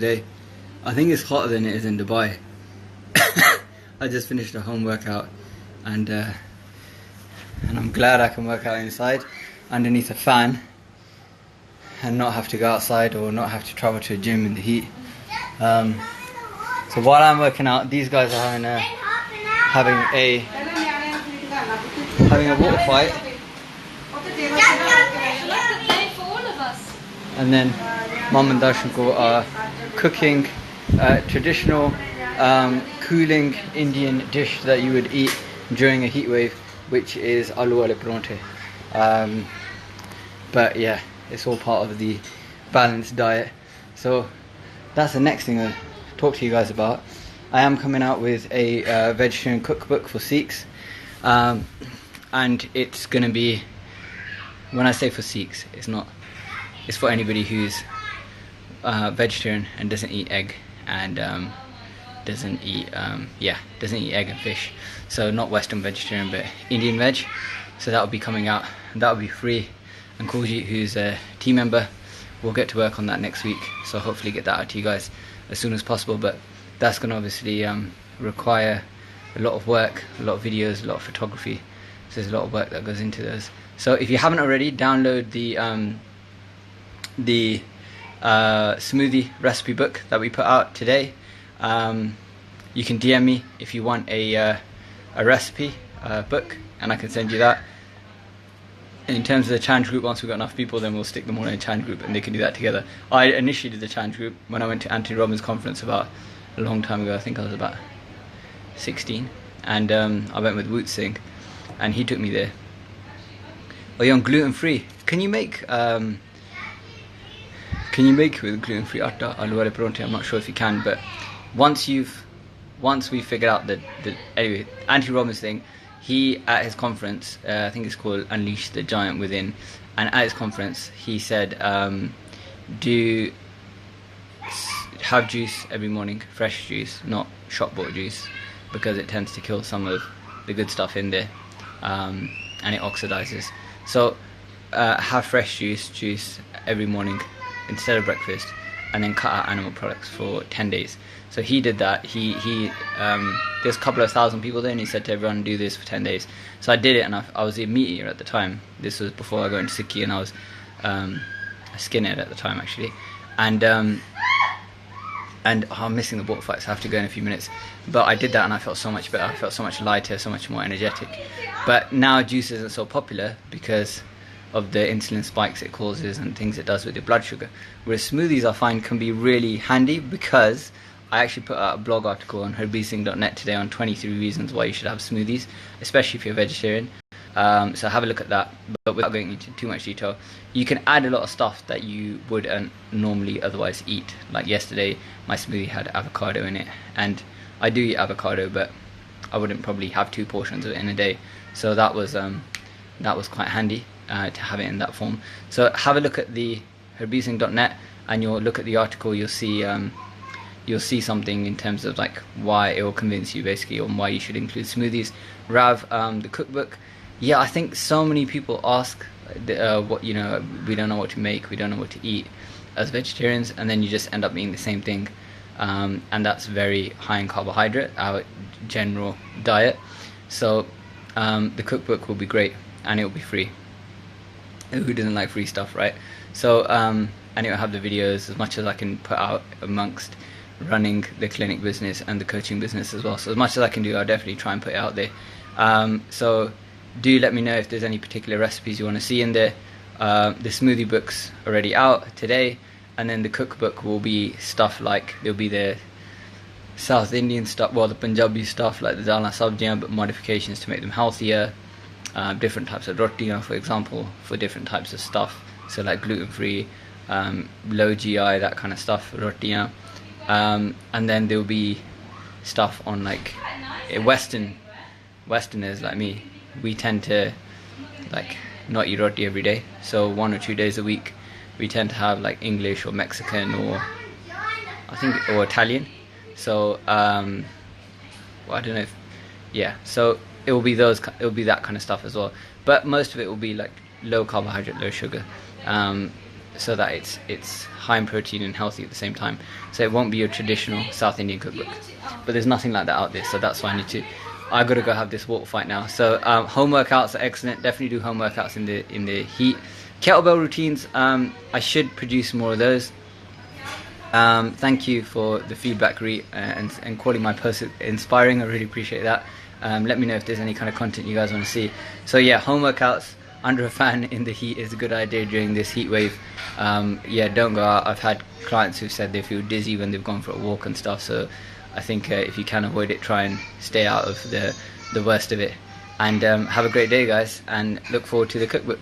Today. I think it's hotter than it is in Dubai. I just finished a home workout and I'm glad I can work out inside underneath a fan and not have to go outside or not have to travel to a gym in the heat. So while I'm working out, these guys are having a water fight, and then Mum and Darshanko are cooking traditional cooling Indian dish that you would eat during a heat wave, which is aloo wale parathe. But yeah, it's all part of the balanced diet. So that's the next thing I'll talk to you guys about. I am coming out with a vegetarian cookbook for Sikhs, and it's going to be, when I say for Sikhs, it's for anybody who's vegetarian and doesn't eat egg and doesn't eat egg and fish. So not Western vegetarian, but Indian veg. So that will be coming out, and that will be free. And Kuljit, who's a team member, will get to work on that next week. So hopefully get that out to you guys as soon as possible. But that's going to obviously require a lot of work, a lot of videos, a lot of photography. So there's a lot of work that goes into those. So if you haven't already, download the smoothie recipe book that we put out today. You can DM me if you want a recipe book, and I can send you that. In terms of the challenge group, once we've got enough people, then we'll stick them all in a challenge group and they can do that together. I initially did the challenge group when I went to Anthony Robbins conference about a long time ago. I think I was about 16, and I went with Woot Singh and he took me there. Oh, you're on gluten free. Can you make with gluten free atta aloo wale parathe? I'm not sure if you can, but once we figured out that anyway, Anthony Robbins thing, he at his conference, I think it's called Unleash the Giant Within, and at his conference he said, do have juice every morning, fresh juice, not shop bought juice, because it tends to kill some of the good stuff in there, and it oxidizes. So have fresh juice every morning instead of breakfast, and then cut out animal products for 10 days. So he did that. There's a couple of thousand people there, and he said to everyone, do this for 10 days. So I did it, and I was a meat eater at the time. This was before I got into Sikhi, and I was a skinhead at the time, actually. And I'm missing the water fight, so I have to go in a few minutes. But I did that, and I felt so much better. I felt so much lighter, so much more energetic. But now juice isn't so popular because of the insulin spikes it causes and things it does with your blood sugar. Whereas smoothies, I find, can be really handy, because I actually put out a blog article on herbising.net today on 23 reasons why you should have smoothies, especially if you're vegetarian. So have a look at that. But without going into too much detail, you can add a lot of stuff that you wouldn't normally otherwise eat. Like yesterday, my smoothie had avocado in it, and I do eat avocado, but I wouldn't probably have 2 portions of it in a day. So that was quite handy to have it in that form. So have a look at the herbising.net, and you'll look at the article. You'll see something in terms of like why it will convince you basically on why you should include smoothies. Rav, the cookbook, yeah, I think so many people ask what, we don't know what to make, we don't know what to eat as vegetarians, and then you just end up eating the same thing, and that's very high in carbohydrate, our general diet. So the cookbook will be great, and it will be free. Who doesn't like free stuff, right? So and it will have the videos, as much as I can put out amongst running the clinic business and the coaching business as well. So as much as I can do, I'll definitely try and put it out there. So do let me know if there's any particular recipes you want to see in there. The smoothie book's already out today, and then the cookbook will be stuff like, there'll be the South Indian stuff, well, the Punjabi stuff like the dal sabjiyan, but modifications to make them healthier. Different types of rotiyan, for example, for different types of stuff. So like gluten-free, low GI, that kind of stuff, rotiyan. And then there'll be stuff on like Westerners like me. We tend to like not eat roti every day, so 1 or 2 days a week we tend to have like English or Mexican or Italian. So well, I don't know if, yeah, so it will be that kind of stuff as well, but most of it will be like low carbohydrate, low sugar. so that it's high in protein and healthy at the same time. So it won't be your traditional South Indian cookbook. But there's nothing like that out there, so that's why I gotta go have this walk fight now. So home workouts are excellent. Definitely do home workouts in the heat. Kettlebell routines, I should produce more of those. Thank you for the feedback, Reet, and calling my post inspiring. I really appreciate that. Let me know if there's any kind of content you guys want to see. So yeah, home workouts under a fan in the heat is a good idea during this heat wave. Yeah, don't go out. I've had clients who said they feel dizzy when they've gone for a walk and stuff. So I think if you can avoid it, try and stay out of the worst of it. And have a great day, guys, and look forward to the cookbook.